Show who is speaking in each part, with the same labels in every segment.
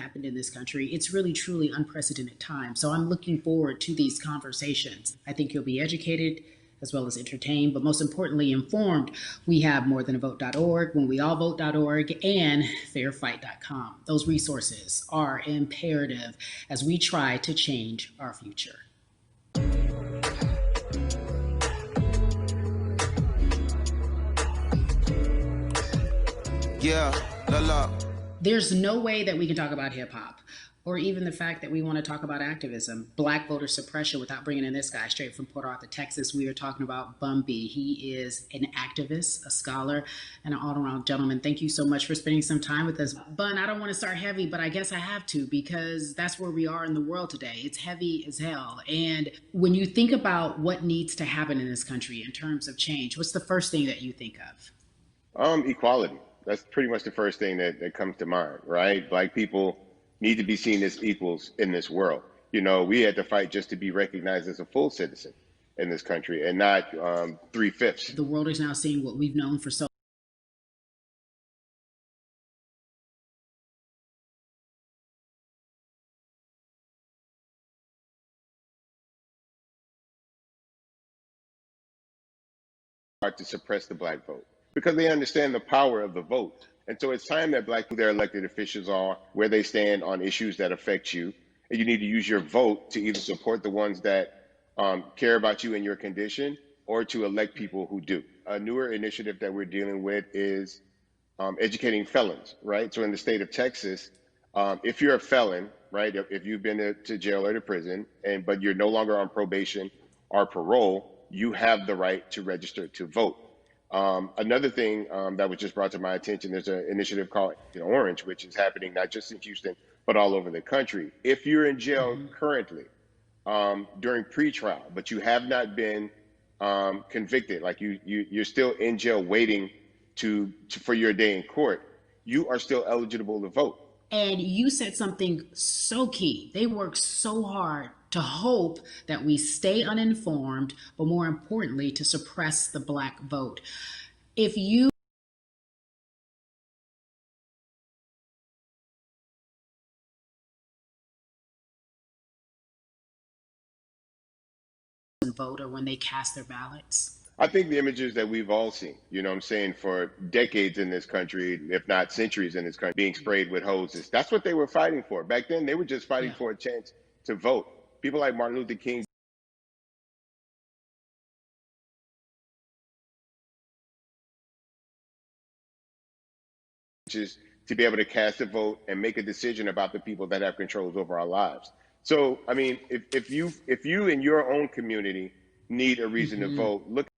Speaker 1: happened in this country. It's really, truly unprecedented time. So I'm looking forward to these conversations. I think you'll be educated as well as entertained, but most importantly, informed. We have morethanavote.org, whenweallvote.org, and fairfight.com. Those resources are imperative as we try to change our future.
Speaker 2: Yeah, la.
Speaker 1: There's no way that we can talk about hip hop or even the fact that we want to talk about activism, black voter suppression, without bringing in this guy straight from Port Arthur, Texas. We are talking about Bun B. He is an activist, a scholar, and an all-around gentleman. Thank you so much for spending some time with us. Bun, I don't want to start heavy, but I guess I have to because that's where we are in the world today. It's heavy as hell. And when you think about what needs to happen in this country in terms of change, what's the first thing that you think of?
Speaker 3: Equality. That's pretty much the first thing that comes to mind, right? Black people need to be seen as equals in this world. You know, we had to fight just to be recognized as a full citizen in this country and not 3/5.
Speaker 1: The world is now seeing what we've known for so
Speaker 3: hard to suppress the black vote because they understand the power of the vote. And so it's time that black, who their elected officials are, where they stand on issues that affect you. And you need to use your vote to either support the ones that care about you and your condition or to elect people who do. A newer initiative that we're dealing with is educating felons, right? So in the state of Texas, if you're a felon, right, if you've been to jail or to prison, but you're no longer on probation or parole, you have the right to register to vote. Another thing that was just brought to my attention, there's an initiative called Orange, which is happening not just in Houston, but all over the country. If you're in jail currently during pretrial, but you have not been convicted, like you're still in jail waiting for your day in court, you are still eligible to vote.
Speaker 1: And you said something so key. They work so hard to hope that we stay uninformed, but more importantly, to suppress the black vote. If you vote or when they cast their ballots?
Speaker 3: I think the images that we've all seen, you know what I'm saying, for decades in this country, if not centuries in this country, being sprayed with hoses, that's what they were fighting for. Back then, they were just fighting for a chance to vote. People like Martin Luther King just to be able to cast a vote and make a decision about the people that have controls over our lives. So, I mean, if you in your own community need a reason to vote, look at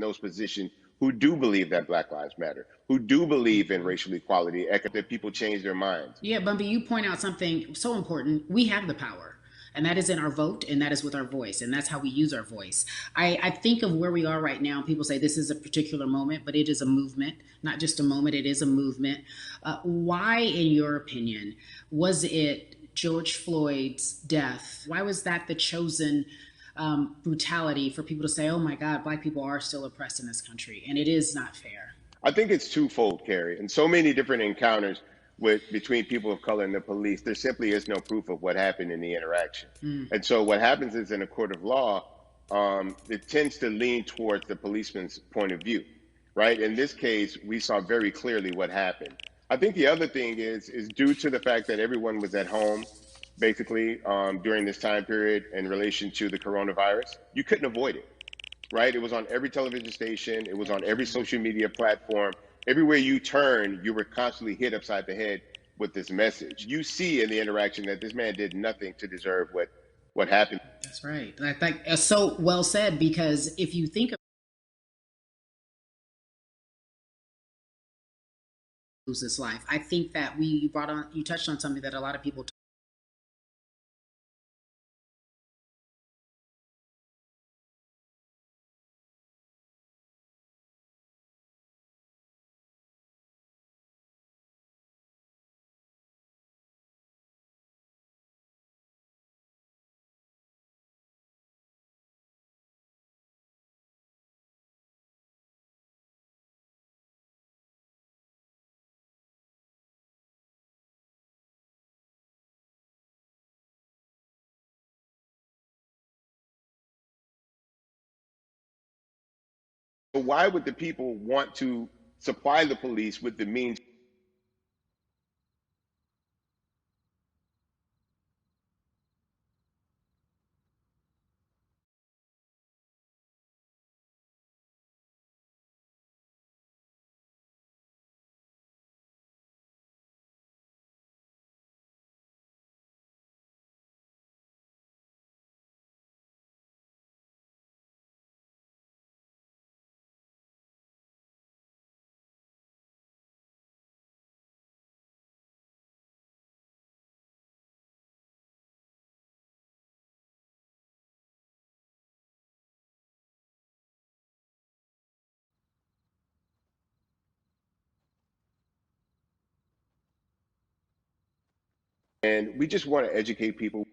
Speaker 3: those positions who do believe that Black Lives Matter, who do believe in racial equality, that people change their minds.
Speaker 1: Yeah, Bumpy, you point out something so important. We have the power. And that is in our vote, and that is with our voice, and that's how we use our voice. I think of where we are right now. People say this is a particular moment, but it is a movement, not just a moment, it is a movement. Why, in your opinion, was it George Floyd's death? Why was that the chosen brutality for people to say, oh my God, black people are still oppressed in this country, and it is not fair?
Speaker 3: I think it's twofold, Carrie, and so many different encounters between people of color and the police, there simply is no proof of what happened in the interaction. And so what happens is in a court of law, it tends to lean towards the policeman's point of view, right? In this case, we saw very clearly what happened. I think the other thing is due to the fact that everyone was at home, basically, during this time period in relation to the coronavirus, you couldn't avoid it, right? It was on every television station. It was on every social media platform. Everywhere you turn, you were constantly hit upside the head with this message. You see in the interaction that this man did nothing to deserve what happened.
Speaker 1: That's right. That's so well said, because if you think of lose this life, I think that you touched on something that a lot of people
Speaker 3: why would the people want to supply the police with the means? And we just want to educate people.